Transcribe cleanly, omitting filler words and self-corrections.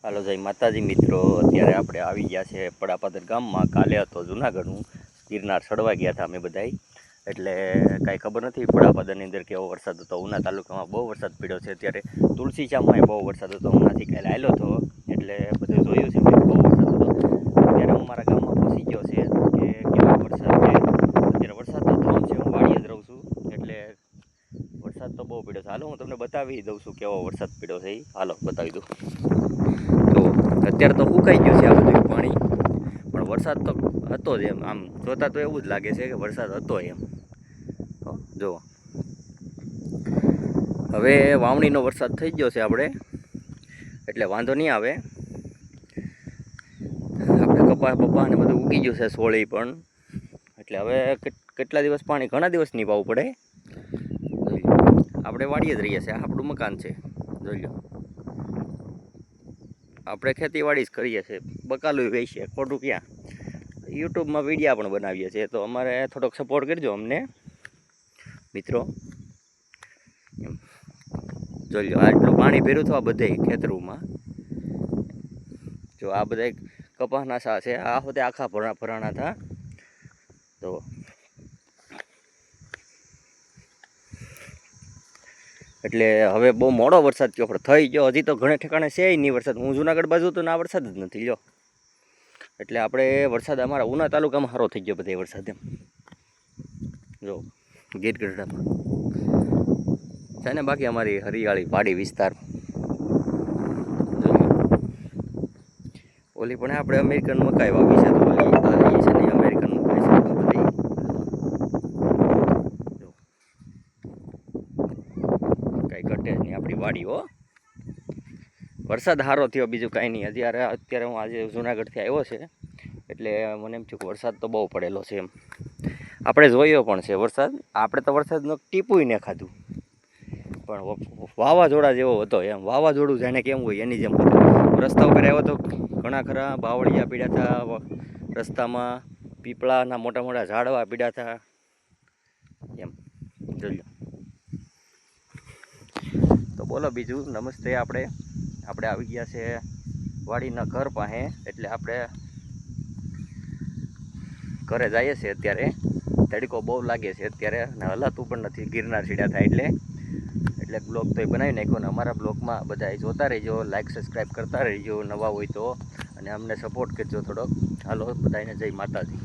હાલો જય માતાજી મિત્રો, અત્યારે આપણે આવી ગયા છે પડાપાદર ગામમાં. કાલે હતો જુનાગઢનું ગિરનાર ચડવા ગયા હતા અમે બધાય. એટલે કાંઈ ખબર નથી પડાપાદરની અંદર કેવો વરસાદ હતો. ઉના તાલુકામાં બહુ વરસાદ પડ્યો છે. અત્યારે તુલસીચામાં બહુ વરસાદ હતો. હમણાંથી કાલે આવેલો હતો એટલે બધું જોયું છે મેં, બહુ વરસાદ હતો. અત્યારે હું મારા ગામમાં પહોંચી ગયો છે કે કેવો વરસાદ છે. અત્યારે વરસાદ તો થોડો છે, હું વાડીએ જ રહું છું એટલે વરસાદ તો બહુ પડ્યો છે. હાલો હું તમને બતાવી દઉં છું કેવો વરસાદ પડ્યો છે. હાલો બતાવી દઉં. તો અત્યારે તો સુકાઈ ગયું છે આ બધું પાણી, પણ વરસાદ તો હતો જ. એમ આમ જોતા તો એવું જ લાગે છે કે વરસાદ હતો એમ. જો હવે વાવણીનો વરસાદ થઈ ગયો છે આપણે, એટલે વાંધો નહીં આવે. આપણે કપા ને બધું ઉગી ગયું છે, સોળી પણ. એટલે હવે કેટલા દિવસ પાણી, ઘણા દિવસ નહીં પાવું પડે. આપણે વાડીએ જ રહીએ છીએ, આપણું મકાન છે. જોઈ લો, આપણે ખેતીવાડી જ કરીએ છીએ. બકાલું વેચીએ, ખોટું ક્યાં. યુટ્યુબમાં વિડીયા પણ બનાવીએ છીએ, તો અમારે થોડોક સપોર્ટ કરજો અમને મિત્રો. જોઈ લો, આટલું પાણી ભેરું થવા બધે ખેતરોમાં. જો આ બધા કપાસના સા છે, આ વખતે આખા ભરાણા હતા. તો એટલે હવે બહુ મોડો વરસાદ થયો, પણ થઈ ગયો. હજી તો ઘણે ઠેકાણે છે નહીં વરસાદ. હું જુનાગઢ બાજુ તો ના વરસાદ જ નથી લ્યો. એટલે આપણે વરસાદ અમારા ઉના તાલુકામાં સારો થઈ ગયો બધે વરસાદ એમ. જો ગીરગઢડામાં છે ને, બાકી અમારી હરિયાળી વાડી વિસ્તાર. ઓલી પણ આપણે અમેરિકન મકાઈ વાવી છે, તો ઓલી આવી છે ને અમેરિકન મકાઈ છે બધી. જો કાંઈ ઘટે જ નહીં આપણી વાડીઓ. વરસાદ સારો થયો, બીજું કાંઈ નહીં. અત્યારે હું આજે જુનાગઢથી આવ્યો છે, એટલે મને એમ થયું કે વરસાદ તો બહુ પડેલો છે એમ. આપણે જોયો પણ છે વરસાદ. આપણે તો વરસાદનું ટીપું ને ખાધું, પણ વાવાઝોડા જેવો હતો એમ. વાવાઝોડું જાણે કેમ હોય એની જેમ હતું. રસ્તા ઉપર આવ્યો તો ઘણા ખરા બાવળિયા પીડ્યા હતા રસ્તામાં, પીપળાના મોટા મોટા ઝાડવા પીડ્યા હતા એમ. જોઈ લો. તો બોલો બીજું. નમસ્તે. આપણે આવી ગયા છે વાડીના ઘર પાસે, એટલે આપણે ઘરે જઈએ છીએ. અત્યારે તડકો બહુ લાગે છે અત્યારે, અને હલાતું પણ નથી ગિરનાર સીડા થાય એટલે બ્લોગ તો એ બનાવી નાખ્યો. ને અમારા બ્લોગમાં બધા જોતા રહેજો, લાઈક સબસ્ક્રાઈબ કરતા રહેજો નવા હોય તો, અને અમને સપોર્ટ કરજો થોડોક. હાલો બધાને જય માતાજી.